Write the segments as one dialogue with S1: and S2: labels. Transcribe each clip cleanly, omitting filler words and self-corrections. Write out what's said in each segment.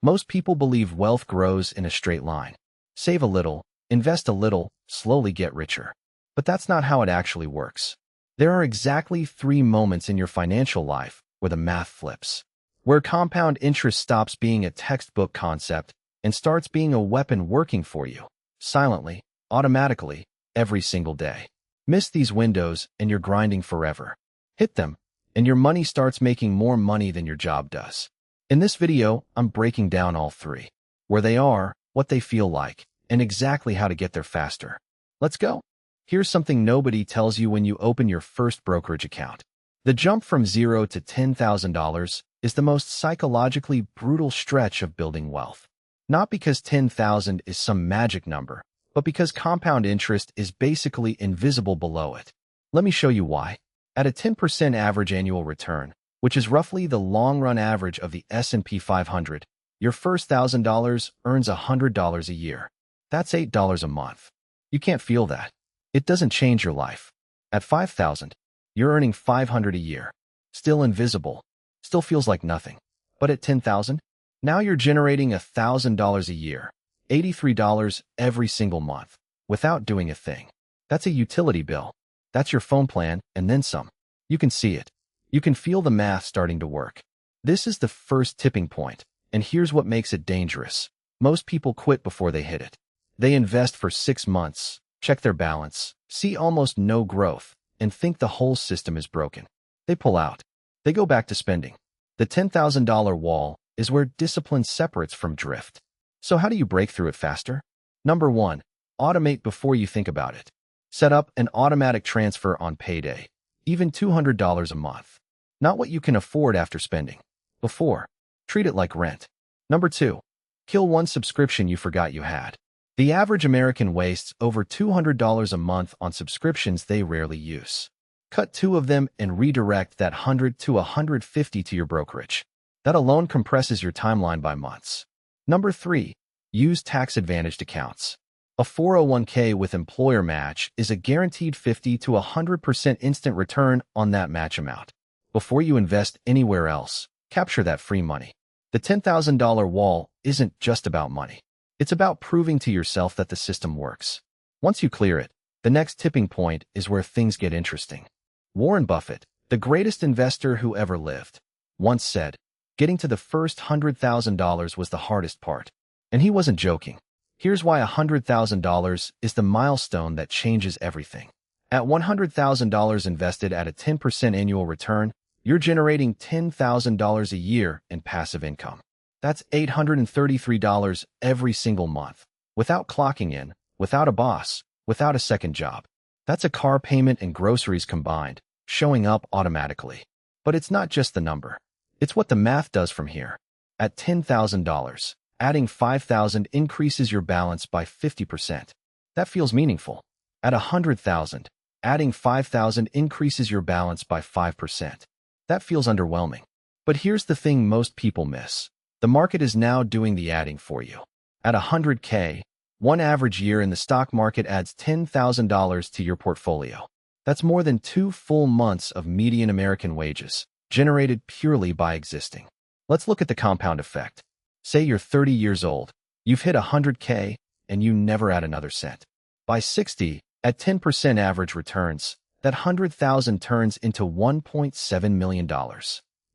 S1: Most people believe wealth grows in a straight line. Save a little, invest a little, slowly get richer. But that's not how it actually works. There are exactly 3 moments in your financial life where the math flips, where compound interest stops being a textbook concept and starts being a weapon working for you, silently, automatically, every single day. Miss these windows and you're grinding forever. Hit them, and your money starts making more money than your job does. In this video, I'm breaking down all 3. Where they are, what they feel like, and exactly how to get there faster. Let's go. Here's something nobody tells you when you open your first brokerage account. The jump from $0 to $10,000 is the most psychologically brutal stretch of building wealth. Not because 10,000 is some magic number, but because compound interest is basically invisible below it. Let me show you why. At a 10% average annual return, which is roughly the long-run average of the S&P 500, your first $1,000 earns $100 a year. That's $8 a month. You can't feel that. It doesn't change your life. At 5,000, you're earning $500 a year. Still invisible. Still feels like nothing. But at 10,000, now you're generating $1,000 a year, $83 every single month, without doing a thing. That's a utility bill. That's your phone plan, and then some. You can see it. You can feel the math starting to work. This is the first tipping point, and here's what makes it dangerous. Most people quit before they hit it. They invest for 6 months, check their balance, see almost no growth, and think the whole system is broken. They pull out. They go back to spending. The $10,000 wall is where discipline separates from drift. So how do you break through it faster? Number 1, automate before you think about it. Set up an automatic transfer on payday, even $200 a month. Not what you can afford after spending. Before, treat it like rent. Number 2, kill one subscription you forgot you had. The average American wastes over $200 a month on subscriptions they rarely use. Cut 2 of them and redirect that $100 to $150 to your brokerage. That alone compresses your timeline by months. Number 3, use tax-advantaged accounts. A 401k with employer match is a guaranteed 50 to 100% instant return on that match amount. Before you invest anywhere else, capture that free money. The $10,000 wall isn't just about money. It's about proving to yourself that the system works. Once you clear it, the next tipping point is where things get interesting. Warren Buffett, the greatest investor who ever lived, once said, getting to the first $100,000 was the hardest part. And he wasn't joking. Here's why $100,000 is the milestone that changes everything. At $100,000 invested at a 10% annual return, you're generating $10,000 a year in passive income. That's $833 every single month, without clocking in, without a boss, without a second job. That's a car payment and groceries combined, showing up automatically. But it's not just the number. It's what the math does from here. At $10,000, adding $5,000 increases your balance by 50%. That feels meaningful. At $100,000, adding $5,000 increases your balance by 5%. That feels underwhelming. But here's the thing most people miss. The market is now doing the adding for you. At $100K, one average year in the stock market adds $10,000 to your portfolio. That's more than 2 full months of median American wages, generated purely by existing. Let's look at the compound effect. Say you're 30 years old, you've hit $100K, and you never add another cent. By 60, at 10% average returns, that $100,000 turns into $1.7 million.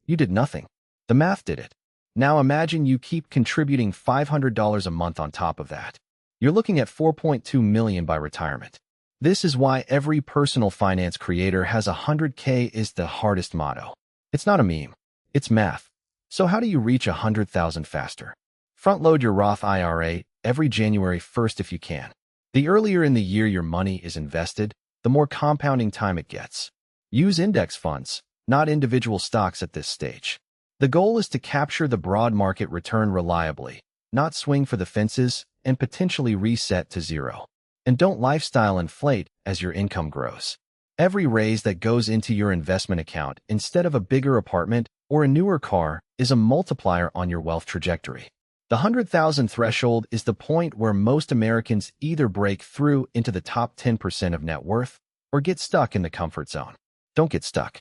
S1: You did nothing. The math did it. Now imagine you keep contributing $500 a month on top of that. You're looking at $4.2 million by retirement. This is why every personal finance creator has $100K is the hardest motto. It's not a meme. It's math. So how do you reach $100,000 faster? Front-load your Roth IRA every January 1st if you can. The earlier in the year your money is invested, the more compounding time it gets. Use index funds, not individual stocks at this stage. The goal is to capture the broad market return reliably, not swing for the fences and potentially reset to zero. And don't lifestyle inflate as your income grows. Every raise that goes into your investment account instead of a bigger apartment or a newer car is a multiplier on your wealth trajectory. The 100,000 threshold is the point where most Americans either break through into the top 10% of net worth or get stuck in the comfort zone. Don't get stuck.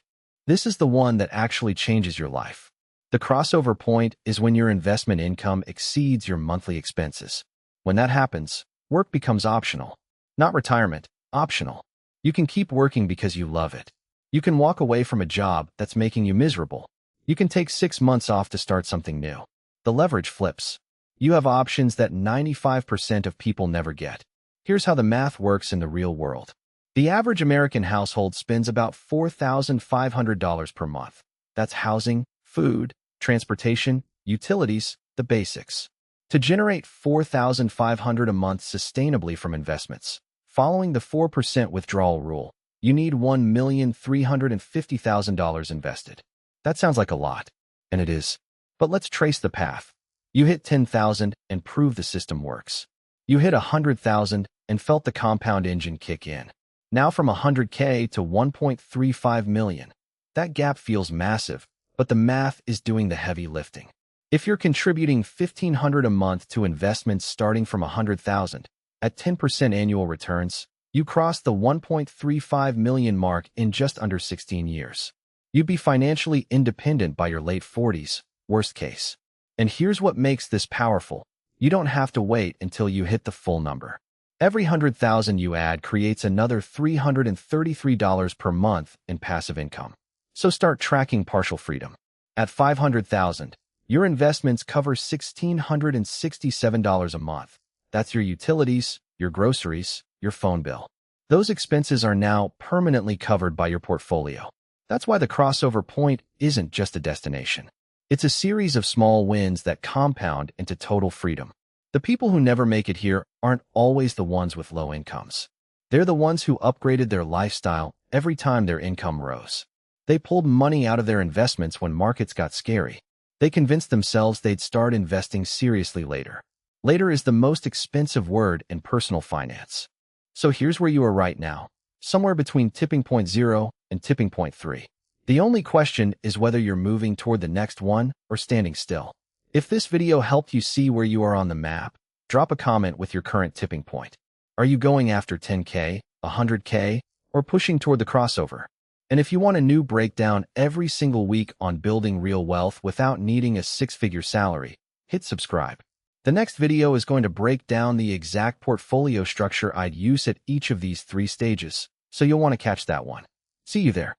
S1: This is the one that actually changes your life. The crossover point is when your investment income exceeds your monthly expenses. When that happens, work becomes optional. Not retirement, optional. You can keep working because you love it. You can walk away from a job that's making you miserable. You can take 6 months off to start something new. The leverage flips. You have options that 95% of people never get. Here's how the math works in the real world. The average American household spends about $4,500 per month. That's housing, food, transportation, utilities, the basics. To generate $4,500 a month sustainably from investments, following the 4% withdrawal rule, you need $1,350,000 invested. That sounds like a lot, and it is. But let's trace the path. You hit 10,000 and prove the system works. You hit 100,000 and felt the compound engine kick in. Now from 100K to 1.35 million. That gap feels massive, but the math is doing the heavy lifting. If you're contributing $1,500 a month to investments starting from 100,000, at 10% annual returns, you cross the 1.35 million mark in just under 16 years. You'd be financially independent by your late 40s, worst case. And here's what makes this powerful. You don't have to wait until you hit the full number. Every 100,000 you add creates another $333 per month in passive income. So start tracking partial freedom. At 500,000, your investments cover $1,667 a month. That's your utilities, your groceries, your phone bill. Those expenses are now permanently covered by your portfolio. That's why the crossover point isn't just a destination. It's a series of small wins that compound into total freedom. The people who never make it here aren't always the ones with low incomes. They're the ones who upgraded their lifestyle every time their income rose. They pulled money out of their investments when markets got scary. They convinced themselves they'd start investing seriously later. Later is the most expensive word in personal finance. So here's where you are right now, somewhere between tipping point 0 and tipping point 3. The only question is whether you're moving toward the next one or standing still. If this video helped you see where you are on the map, drop a comment with your current tipping point. Are you going after 10K, 100K, or pushing toward the crossover? And if you want a new breakdown every single week on building real wealth without needing a 6-figure salary, hit subscribe. The next video is going to break down the exact portfolio structure I'd use at each of these 3 stages, so you'll want to catch that one. See you there.